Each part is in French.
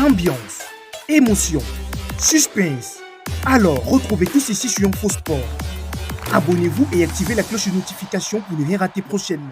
Ambiance, émotion, suspense. Alors, retrouvez tout ceci sur InfoSport. Abonnez-vous et activez la cloche de notification pour ne rien rater prochainement.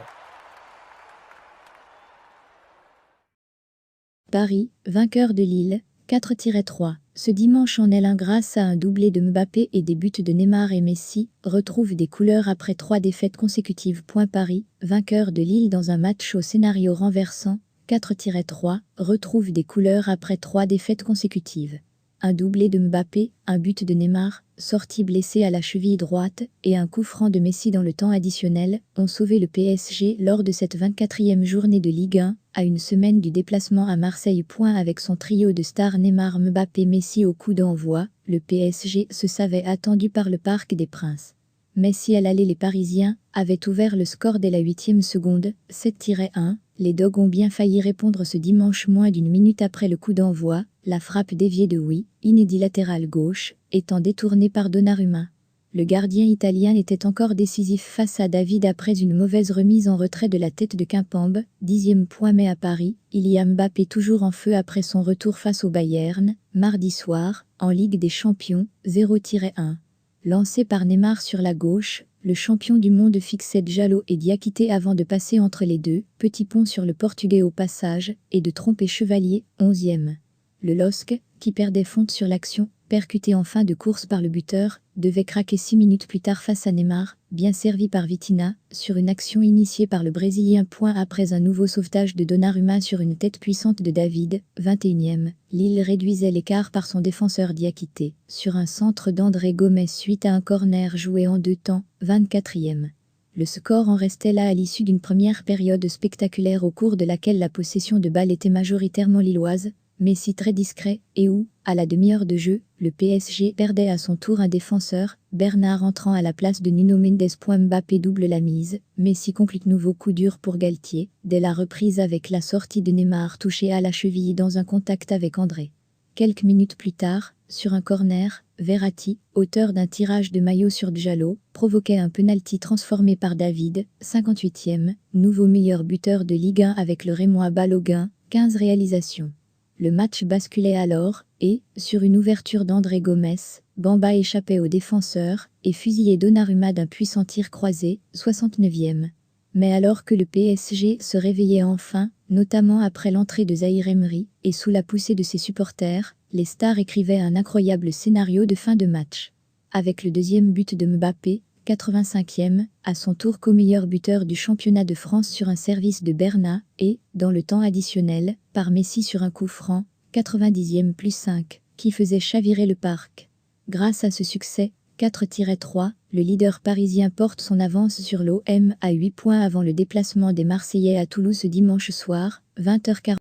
Paris, vainqueur de Lille, 4-3. Ce dimanche en L1 grâce à un doublé de Mbappé et des buts de Neymar et Messi, retrouve des couleurs après 3 défaites consécutives. Paris, vainqueur de Lille dans un match au scénario renversant, 4-3, retrouve des couleurs après 3 défaites consécutives. Un doublé de Mbappé, un but de Neymar, sorti blessé à la cheville droite, et un coup franc de Messi dans le temps additionnel, ont sauvé le PSG lors de cette 24e journée de Ligue 1, à une semaine du déplacement à Marseille. Avec son trio de stars Neymar, Mbappé, Messi au coup d'envoi, le PSG se savait attendu par le Parc des Princes. Messi à l'aller, les Parisiens avaient ouvert le score dès la 8e seconde, 7-1. Les Dogs ont bien failli répondre ce dimanche moins d'une minute après le coup d'envoi, la frappe déviée de inédit latéral gauche, étant détournée par Donnarumma. Le gardien italien était encore décisif face à David après une mauvaise remise en retrait de la tête de Kimpembe, 10e point. Mais à Paris, il y a Mbappé toujours en feu après son retour face au Bayern, mardi soir, en Ligue des Champions, 0-1. Lancé par Neymar sur la gauche, le champion du monde fixait Jallo et Diakité avant de passer entre les deux, petit pont sur le portugais au passage, et de tromper Chevalier, 11e. Le LOSC, qui perdait fonte sur l'action, percuté en fin de course par le buteur, devait craquer 6 minutes plus tard face à Neymar, bien servi par Vitinha, sur une action initiée par le Brésilien. Après un nouveau sauvetage de Donnarumma sur une tête puissante de David, 21e, Lille réduisait l'écart par son défenseur Diakité, sur un centre d'André Gomes suite à un corner joué en 2 temps, 24e. Le score en restait là à l'issue d'une première période spectaculaire au cours de laquelle la possession de balle était majoritairement lilloise, Messi très discret, et où, à la demi-heure de jeu, le PSG perdait à son tour un défenseur, Bernard entrant à la place de Nuno Mendes. Mbappé double la mise, Messi complique nouveau coup dur pour Galtier, dès la reprise avec la sortie de Neymar touché à la cheville dans un contact avec André. Quelques minutes plus tard, sur un corner, Verratti, auteur d'un tirage de maillot sur Jallo, provoquait un penalty transformé par David, 58e, nouveau meilleur buteur de Ligue 1 avec le Rémois Balogun, 15 réalisations. Le match basculait alors, et, sur une ouverture d'André Gomes, Bamba échappait au défenseur et fusillait Donnarumma d'un puissant tir croisé, 69e. Mais alors que le PSG se réveillait enfin, notamment après l'entrée de Zahir Emery, et sous la poussée de ses supporters, les stars écrivaient un incroyable scénario de fin de match. Avec le deuxième but de Mbappé, 85e, à son tour co-meilleur buteur du championnat de France sur un service de Bernat, et, dans le temps additionnel, par Messi sur un coup franc, 90e plus 5, qui faisait chavirer le parc. Grâce à ce succès, 4-3, le leader parisien porte son avance sur l'OM à 8 points avant le déplacement des Marseillais à Toulouse ce dimanche soir, 20h40.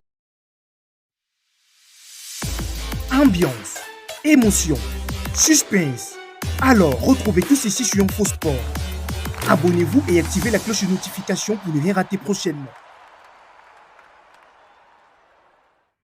Ambiance, émotion, suspense. Alors, retrouvez tout ceci sur InfoSport. Abonnez-vous et activez la cloche de notification pour ne rien rater prochainement.